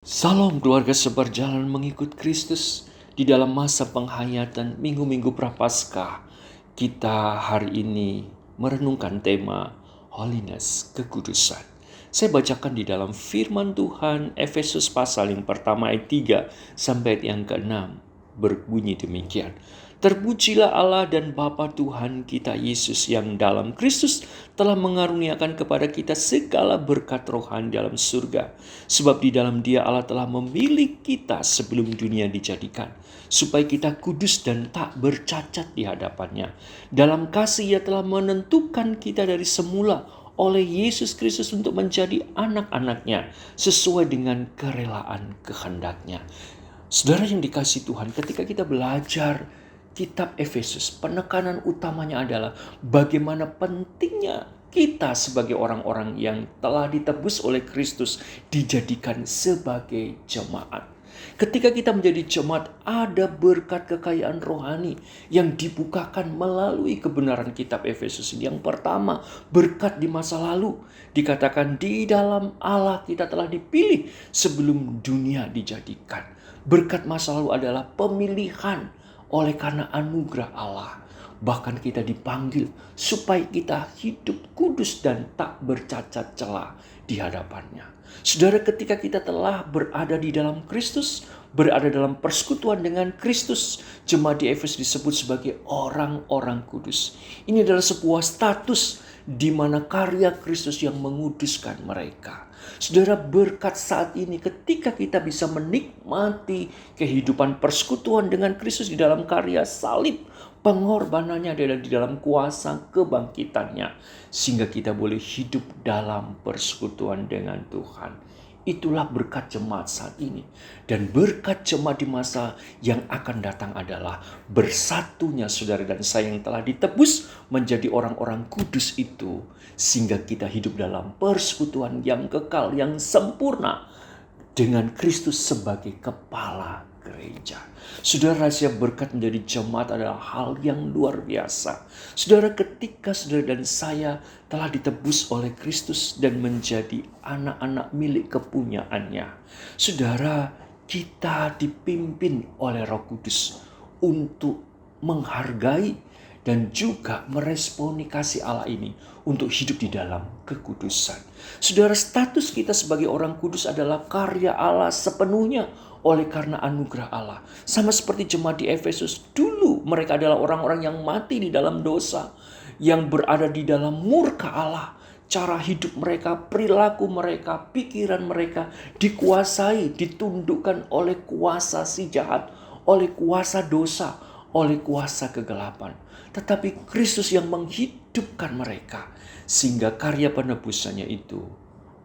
Salam keluarga seberjalan mengikut Kristus di dalam masa penghayatan Minggu-Minggu Prapaskah. Kita hari ini merenungkan tema Holiness, kekudusan. Saya bacakan di dalam firman Tuhan Efesus pasal yang pertama ayat 3 sampai ayat yang ke-6 berbunyi demikian. Terpujilah Allah dan Bapa Tuhan kita Yesus yang dalam Kristus telah mengaruniakan kepada kita segala berkat rohani dalam surga. Sebab di dalam Dia Allah telah memilih kita sebelum dunia dijadikan, supaya kita kudus dan tak bercacat di hadapannya. Dalam kasih Ia telah menentukan kita dari semula oleh Yesus Kristus untuk menjadi anak-anaknya sesuai dengan kerelaan kehendaknya. Saudara yang dikasihi Tuhan, ketika kita belajar kitab Efesus, penekanan utamanya adalah bagaimana pentingnya kita sebagai orang-orang yang telah ditebus oleh Kristus dijadikan sebagai jemaat. Ketika kita menjadi jemaat, ada berkat kekayaan rohani yang dibukakan melalui kebenaran kitab Efesus ini. Yang pertama, berkat di masa lalu. Dikatakan di dalam Allah kita telah dipilih sebelum dunia dijadikan. Berkat masa lalu adalah pemilihan oleh karena anugerah Allah. Bahkan kita dipanggil supaya kita hidup kudus dan tak bercacat celah di hadapannya. Saudara, ketika kita telah berada di dalam Kristus, berada dalam persekutuan dengan Kristus, jemaat di Efesus disebut sebagai orang-orang kudus. Ini adalah sebuah status di mana karya Kristus yang menguduskan mereka. Saudara, berkat saat ini ketika kita bisa menikmati kehidupan persekutuan dengan Kristus di dalam karya salib, pengorbanannya adalah di dalam kuasa kebangkitannya, sehingga kita boleh hidup dalam persekutuan dengan Tuhan. Itulah berkat jemaat saat ini. Dan berkat jemaat di masa yang akan datang adalah bersatunya saudara dan saya yang telah ditebus menjadi orang-orang kudus itu. Sehingga kita hidup dalam persekutuan yang kekal, yang sempurna dengan Kristus sebagai kepala gereja. Saudara, rahasia berkat menjadi jemaat adalah hal yang luar biasa. Saudara, ketika saudara dan saya telah ditebus oleh Kristus dan menjadi anak-anak milik kepunyaannya, saudara, kita dipimpin oleh Roh Kudus untuk menghargai dan juga meresponi kasih Allah ini untuk hidup di dalam kekudusan. Saudara, status kita sebagai orang kudus adalah karya Allah sepenuhnya oleh karena anugerah Allah. Sama seperti jemaat di Efesus, dulu mereka adalah orang-orang yang mati di dalam dosa, yang berada di dalam murka Allah. Cara hidup mereka, perilaku mereka, pikiran mereka dikuasai, ditundukkan oleh kuasa si jahat, oleh kuasa dosa, oleh kuasa kegelapan. Tetapi Kristus yang menghidupkan mereka, sehingga karya penebusannya itu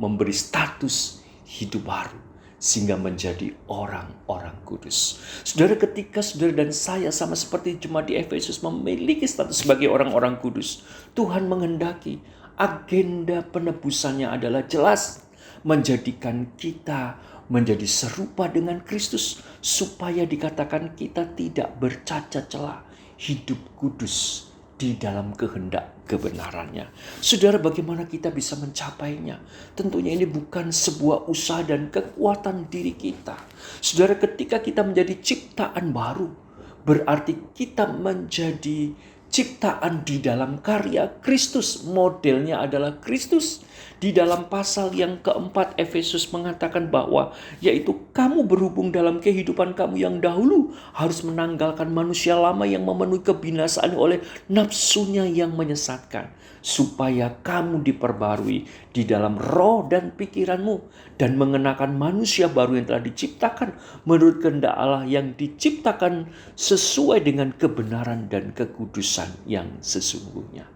memberi status hidup baru, sehingga menjadi orang-orang kudus. Saudara, ketika saudara dan saya sama seperti jemaat di Efesus memiliki status sebagai orang-orang kudus, Tuhan menghendaki agenda penebusannya adalah jelas, menjadikan kita menjadi serupa dengan Kristus, supaya dikatakan kita tidak bercacat celah, hidup kudus di dalam kehendak kebenarannya. Saudara, bagaimana kita bisa mencapainya? Tentunya ini bukan sebuah usaha dan kekuatan diri kita. Saudara, ketika kita menjadi ciptaan baru, berarti kita menjadi ciptaan di dalam karya Kristus. Modelnya adalah Kristus. Di dalam pasal yang keempat Efesus mengatakan bahwa yaitu kamu berhubung dalam kehidupan kamu yang dahulu harus menanggalkan manusia lama yang memenuhi kebinasaan oleh nafsunya yang menyesatkan, supaya kamu diperbarui di dalam roh dan pikiranmu dan mengenakan manusia baru yang telah diciptakan menurut kehendak Allah yang diciptakan sesuai dengan kebenaran dan kekudusan yang sesungguhnya.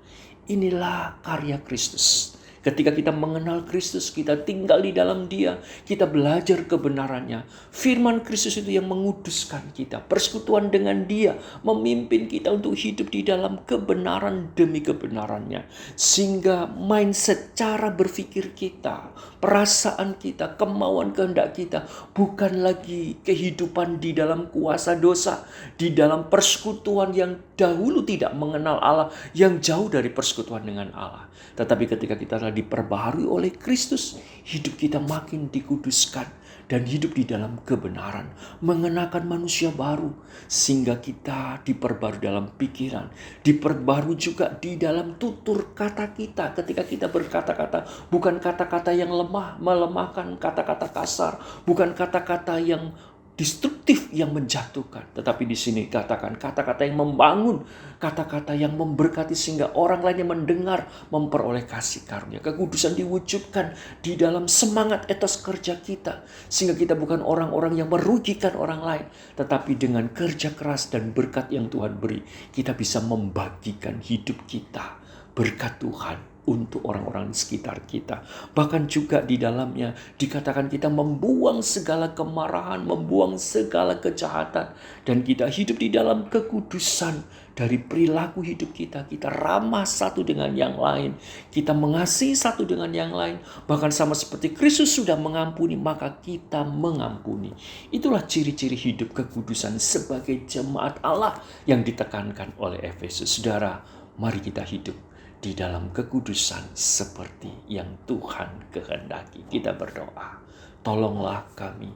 Inilah karya Kristus. Ketika kita mengenal Kristus, kita tinggal di dalam Dia, kita belajar kebenarannya. Firman Kristus itu yang menguduskan kita. Persekutuan dengan Dia memimpin kita untuk hidup di dalam kebenaran demi kebenarannya. Sehingga mindset, cara berpikir kita, perasaan kita, kemauan kehendak kita bukan lagi kehidupan di dalam kuasa dosa, di dalam persekutuan yang dahulu tidak mengenal Allah, yang jauh dari persekutuan dengan Allah. Tetapi ketika kita telah diperbaharui oleh Kristus, hidup kita makin dikuduskan dan hidup di dalam kebenaran, mengenakan manusia baru, sehingga kita diperbarui dalam pikiran, diperbarui juga di dalam tutur kata kita. Ketika kita berkata-kata, bukan kata-kata yang lemah, melemahkan, kata-kata kasar, bukan kata-kata yang destruktif yang menjatuhkan, tetapi di sini katakan kata-kata yang membangun, kata-kata yang memberkati sehingga orang lain yang mendengar memperoleh kasih karunia. Kekudusan diwujudkan di dalam semangat etos kerja kita, sehingga kita bukan orang-orang yang merugikan orang lain, tetapi dengan kerja keras dan berkat yang Tuhan beri, kita bisa membagikan hidup kita, berkat Tuhan untuk orang-orang di sekitar kita. Bahkan juga di dalamnya dikatakan kita membuang segala kemarahan, membuang segala kejahatan, dan kita hidup di dalam kekudusan. Dari perilaku hidup kita, kita ramah satu dengan yang lain, kita mengasihi satu dengan yang lain, bahkan sama seperti Kristus sudah mengampuni, maka kita mengampuni. Itulah ciri-ciri hidup kekudusan sebagai jemaat Allah yang ditekankan oleh Efesus. Saudara, mari kita hidup di dalam kekudusan seperti yang Tuhan kehendaki. Kita berdoa, tolonglah kami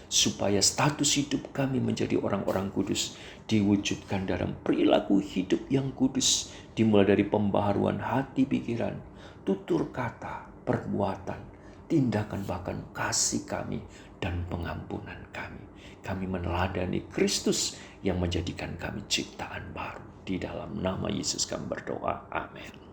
supaya status hidup kami menjadi orang-orang kudus diwujudkan dalam perilaku hidup yang kudus, dimulai dari pembaharuan hati, pikiran, tutur kata, perbuatan, tindakan, bahkan kasih kami dan pengampunan kami. Kami meneladani Kristus yang menjadikan kami ciptaan baru. Di dalam nama Yesus kami berdoa. Amin.